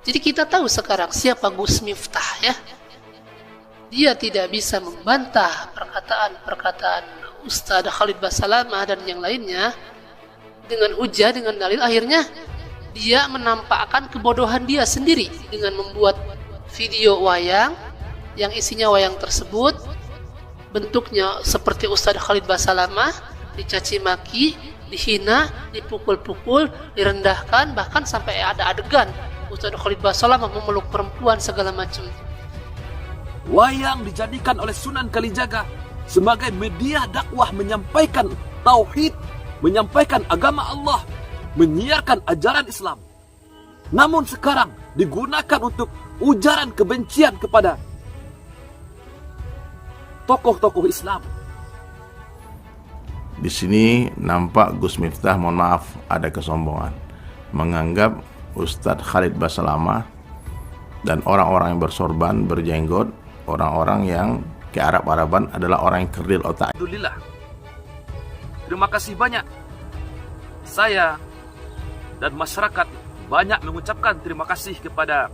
Jadi kita tahu sekarang siapa Gus Miftah ya. Dia tidak bisa membantah perkataan-perkataan Ustadz Khalid Basalamah dan yang lainnya dengan hujah, dengan dalil. Akhirnya dia menampakkan kebodohan dia sendiri dengan membuat video wayang yang isinya wayang tersebut bentuknya seperti Ustadz Khalid Basalamah, dicaci maki, dihina, dipukul-pukul, direndahkan, bahkan sampai ada adegan Ustadz Khalid Basalamah memeluk perempuan segala macam. Wayang dijadikan oleh Sunan Kalijaga sebagai media dakwah menyampaikan tauhid, menyampaikan agama Allah, menyiarkan ajaran Islam. Namun sekarang digunakan untuk ujaran kebencian kepada tokoh-tokoh Islam. Di sini nampak Gus Miftah, mohon maaf, ada kesombongan, menganggap Ustadz Khalid Basalamah dan orang-orang yang bersorban, berjenggot, orang-orang yang ke Arab-Araban adalah orang yang kerdil otak. Alhamdulillah. Terima kasih banyak. Saya dan masyarakat banyak mengucapkan terima kasih kepada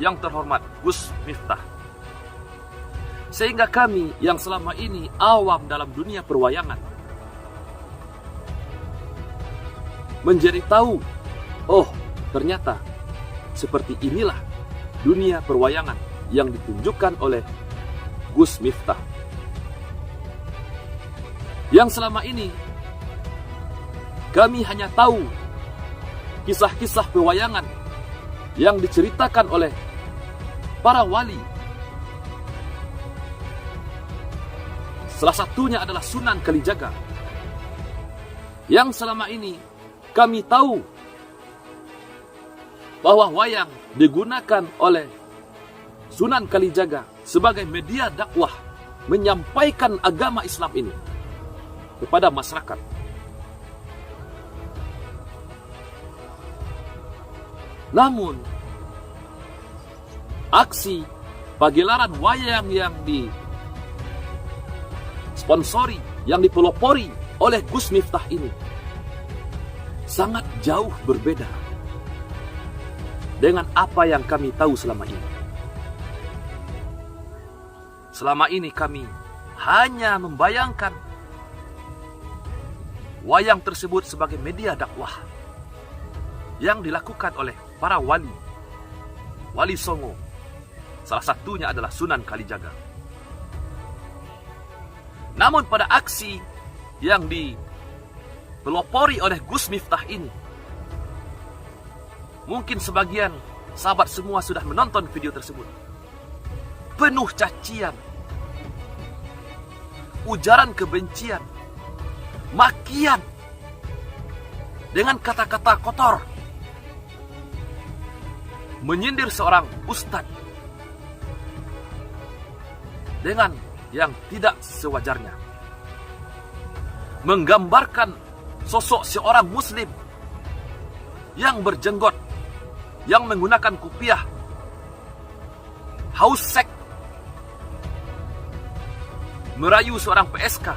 yang terhormat Gus Miftah. Sehingga kami yang selama ini awam dalam dunia perwayangan menjadi tahu, oh ternyata seperti inilah dunia perwayangan yang ditunjukkan oleh Gus Miftah. Yang selama ini kami hanya tahu kisah-kisah pewayangan yang diceritakan oleh para wali. Salah satunya adalah Sunan Kalijaga. Yang selama ini kami tahu bahwa wayang digunakan oleh Sunan Kalijaga sebagai media dakwah menyampaikan agama Islam ini kepada masyarakat. Namun aksi pagelaran wayang yang disponsori, yang dipelopori oleh Gus Miftah ini sangat jauh berbeda dengan apa yang kami tahu selama ini. Selama ini kami hanya membayangkan wayang tersebut sebagai media dakwah yang dilakukan oleh para wali, wali Songo. Salah satunya adalah Sunan Kalijaga. Namun pada aksi yang dipelopori oleh Gus Miftah ini, mungkin sebagian sahabat semua sudah menonton video tersebut. Penuh cacian, ujaran kebencian, makian, dengan kata-kata kotor, menyindir seorang ustadz dengan yang tidak sewajarnya, menggambarkan sosok seorang muslim yang berjenggot, yang menggunakan kupiah, haus seks, merayu seorang PSK.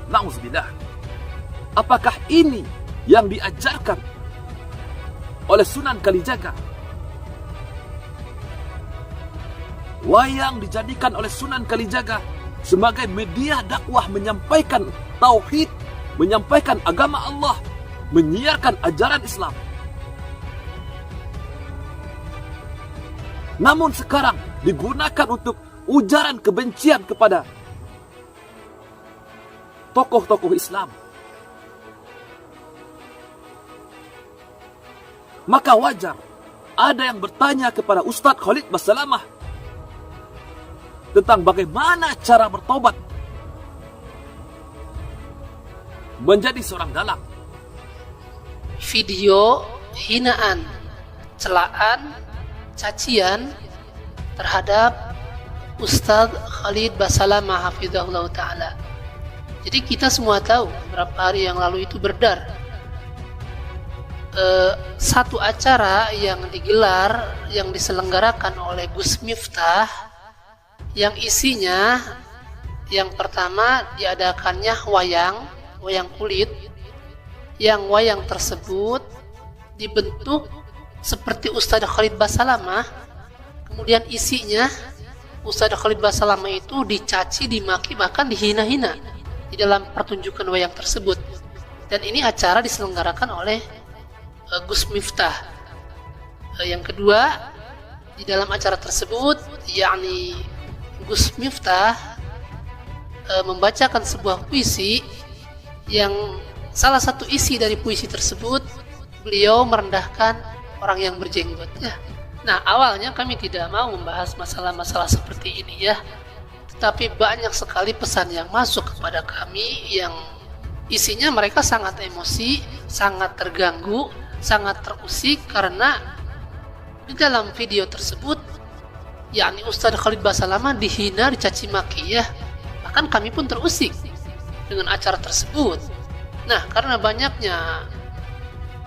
Na'udzubillah. Apakah ini yang diajarkan oleh Sunan Kalijaga? Wayang dijadikan oleh Sunan Kalijaga sebagai media dakwah menyampaikan tauhid, menyampaikan agama Allah, menyiarkan ajaran Islam. Namun sekarang digunakan untuk ujaran kebencian kepada tokoh-tokoh Islam. Maka wajar ada yang bertanya kepada Ustadz Khalid Basalamah tentang bagaimana cara bertobat menjadi seorang dalang. Video hinaan, celaan, cacian terhadap Ustadz Khalid Basalamah hafizahullah ta'ala. Jadi kita semua tahu beberapa hari yang lalu itu beredar satu acara yang digelar, yang diselenggarakan oleh Gus Miftah, yang isinya yang pertama diadakannya wayang kulit, yang wayang tersebut dibentuk seperti Ustadz Khalid Basalamah, kemudian isinya Ustadz Khalid Basalamah itu dicaci, dimaki, bahkan dihina-hina di dalam pertunjukan wayang tersebut. Dan ini acara diselenggarakan oleh Gus Miftah. Yang kedua, di dalam acara tersebut, yakni Gus Miftah membacakan sebuah puisi yang salah satu isi dari puisi tersebut, beliau merendahkan orang yang berjenggot. Nah, awalnya kami tidak mau membahas masalah-masalah seperti ini ya, tetapi banyak sekali pesan yang masuk kepada kami yang isinya mereka sangat emosi, sangat terganggu, sangat terusik karena di dalam video tersebut yakni Ustadz Khalid Basalamah dihina, dicaci maki ya. Bahkan kami pun terusik dengan acara tersebut. Nah, karena banyaknya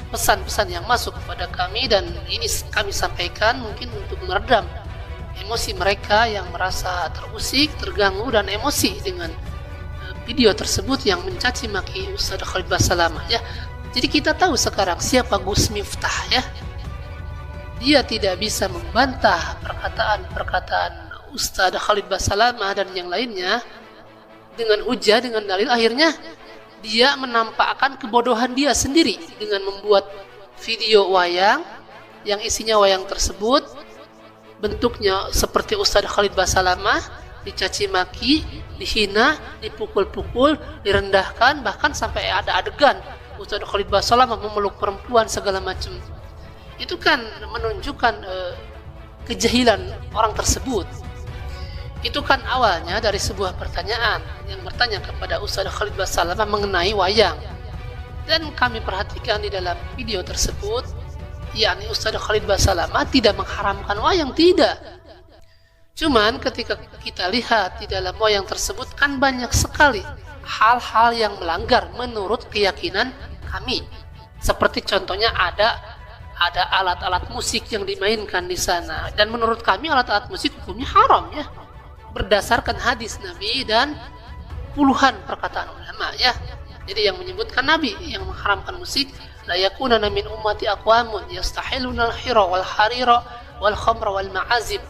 pesan-pesan yang masuk kepada kami dan ini kami sampaikan mungkin untuk meredam emosi mereka yang merasa terusik, terganggu dan emosi dengan video tersebut yang mencaci maki Ustadz Khalid Basalamah ya. Jadi kita tahu sekarang siapa Gus Miftah ya. Dia tidak bisa membantah perkataan Ustadz Khalid Basalamah dan yang lainnya dengan hujah, dengan dalil. Akhirnya dia menampakkan kebodohan dia sendiri dengan membuat video wayang yang isinya wayang tersebut bentuknya seperti Ustadz Khalid Basalamah, dicaci maki, dihina, dipukul-pukul, direndahkan, bahkan sampai ada adegan Ustadz Khalid Basalamah memeluk perempuan segala macam. Itu kan menunjukkan kejahilan orang tersebut. Itu kan awalnya dari sebuah pertanyaan yang bertanya kepada Ustadz Khalid Basalamah mengenai wayang. Dan kami perhatikan di dalam video tersebut, yakni Ustadz Khalid Basalamah tidak mengharamkan wayang, tidak. Cuman ketika kita lihat di dalam wayang tersebut kan banyak sekali hal-hal yang melanggar menurut keyakinan kami. Seperti contohnya ada alat-alat musik yang dimainkan di sana. Dan menurut kami alat-alat musik hukumnya haram ya. Berdasarkan hadis Nabi dan puluhan perkataan ulama ya. Jadi yang menyebutkan Nabi yang mengharamkan musik, la yakunana min ummati aqwamun yastahiluna al-hira wal harira wal khamra wal ma'azib.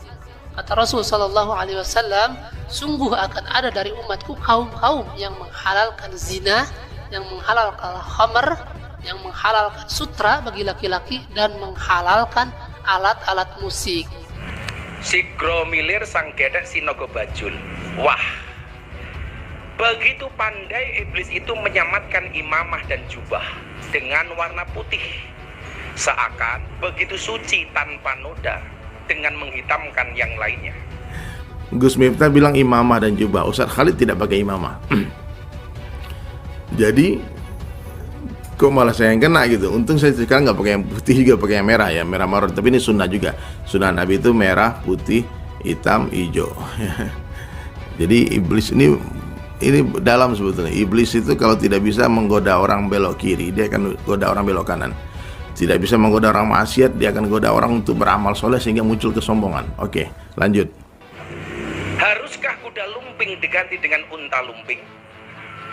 Kata Rasul sallallahu alaihi wasallam, sungguh akan ada dari umatku kaum-kaum yang menghalalkan zina, yang menghalalkan khamr, yang menghalalkan sutra bagi laki-laki dan menghalalkan alat-alat musik. Sigro milir sang gedek sinogo bajul. Wah, begitu pandai iblis itu menyamatkan imamah dan jubah dengan warna putih, seakan begitu suci tanpa noda dengan menghitamkan yang lainnya. Gus Miftah bilang imamah dan jubah, Ustadz Khalid tidak pakai imamah. Jadi kok malah saya yang kena gitu. Untung saya sekarang nggak pakai yang putih, juga pakai yang merah ya, merah marun. Tapi ini sunnah juga. Sunnah Nabi itu merah, putih, hitam, hijau. Jadi iblis ini dalam sebetulnya. Iblis itu kalau tidak bisa menggoda orang belok kiri, dia akan goda orang belok kanan. Tidak bisa menggoda orang maksiat, dia akan goda orang untuk beramal soleh sehingga muncul kesombongan. Oke, lanjut. Haruskah kuda lumping diganti dengan unta lumping?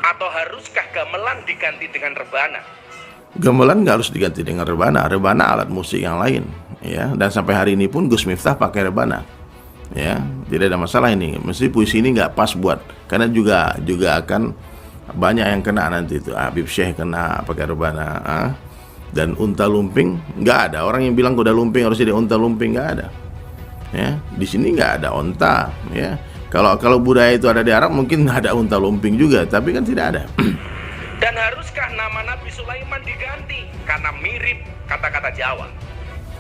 Atau haruskah gamelan diganti dengan rebana? Gamelan nggak harus diganti dengan rebana. Rebana alat musik yang lain, ya. Dan sampai hari ini pun Gus Miftah pakai rebana, ya. Tidak ada masalah ini. Mesti puisi ini nggak pas buat, karena juga akan banyak yang kena nanti itu. Habib Syekh kena pakai rebana. Dan unta lumping nggak ada. Orang yang bilang kuda lumping harus jadi unta lumping, nggak ada. Ya, di sini nggak ada unta, ya. Kalau budaya itu ada di Arab mungkin ada unta lumping juga, tapi kan tidak ada. Dan haruskah nama Nabi Sulaiman diganti karena mirip kata-kata Jawa?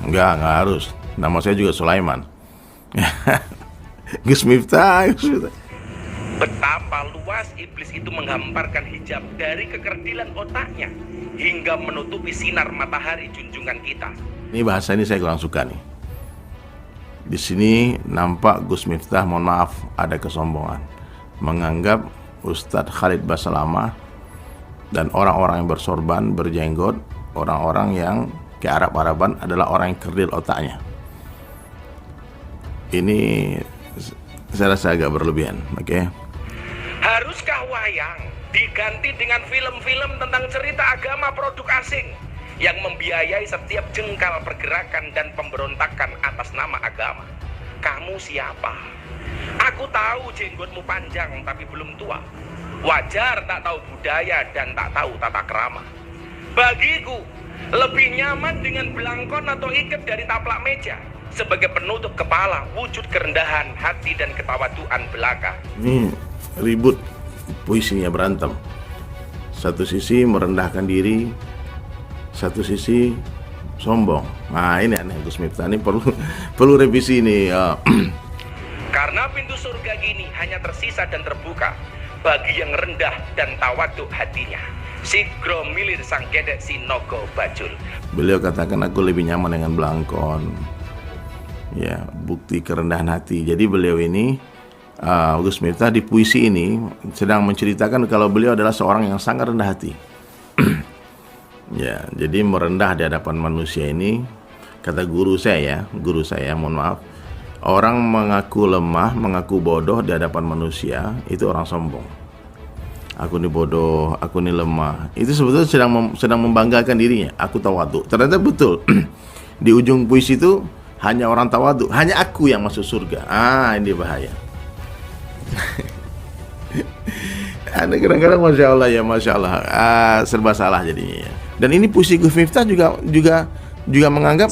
Enggak harus. Nama saya juga Sulaiman. Gus Miftah. Betapa luas iblis itu menghamparkan hijab dari kekerdilan otaknya hingga menutupi sinar matahari junjungan kita. Ini bahasa ini saya kurang suka nih. Di sini nampak Gus Miftah, mohon maaf, ada kesombongan, menganggap Ustadz Khalid Basalamah dan orang-orang yang bersorban, berjenggot, orang-orang yang ke Arab-Araban adalah orang yang kerdil otaknya. Ini saya rasa agak berlebihan, oke? Haruskah wayang diganti dengan film-film tentang cerita agama produk asing yang membiayai setiap jengkal pergerakan dan pemberontakan atas nama agama. Kamu siapa? Aku tahu jenggotmu panjang tapi belum tua. Wajar tak tahu budaya dan tak tahu tata krama. Bagiku, lebih nyaman dengan belangkon atau ikat dari taplak meja sebagai penutup kepala, wujud kerendahan hati dan ketawaduan belaka. Ini ribut, puisinya berantem. Satu sisi merendahkan diri, satu sisi sombong. Nah ini aneh Gus Miftah, ini perlu revisi ini. Karena pintu surga gini hanya tersisa dan terbuka bagi yang rendah dan tawaduk hatinya. Sigro milir sang gedek si nogo bajul. Beliau katakan aku lebih nyaman dengan belangkon. Ya, bukti kerendahan hati. Jadi beliau ini, Gus Miftah di puisi ini sedang menceritakan kalau beliau adalah seorang yang sangat rendah hati. Ya, jadi merendah di hadapan manusia ini, kata guru saya, mohon maaf, orang mengaku lemah, mengaku bodoh di hadapan manusia, itu orang sombong. Aku ini bodoh, aku ini lemah. Itu sebetulnya sedang membanggakan dirinya. Aku tawadhu. Ternyata betul. Di ujung puisi itu hanya orang tawadhu, hanya aku yang masuk surga. Ini bahaya. Ada kadang-kadang masya Allah ya, masya Allah, serba salah jadinya. Dan ini puisi Gus Miftah juga menganggap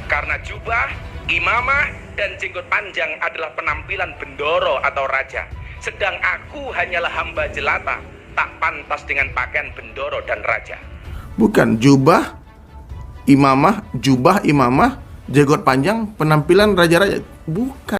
karena jubah, imamah, dan jenggot panjang adalah penampilan bendoro atau raja, sedang aku hanyalah hamba jelata, tak pantas dengan pakaian bendoro dan raja. Bukan jubah, imamah, jenggot panjang, penampilan raja-raja. Bukan.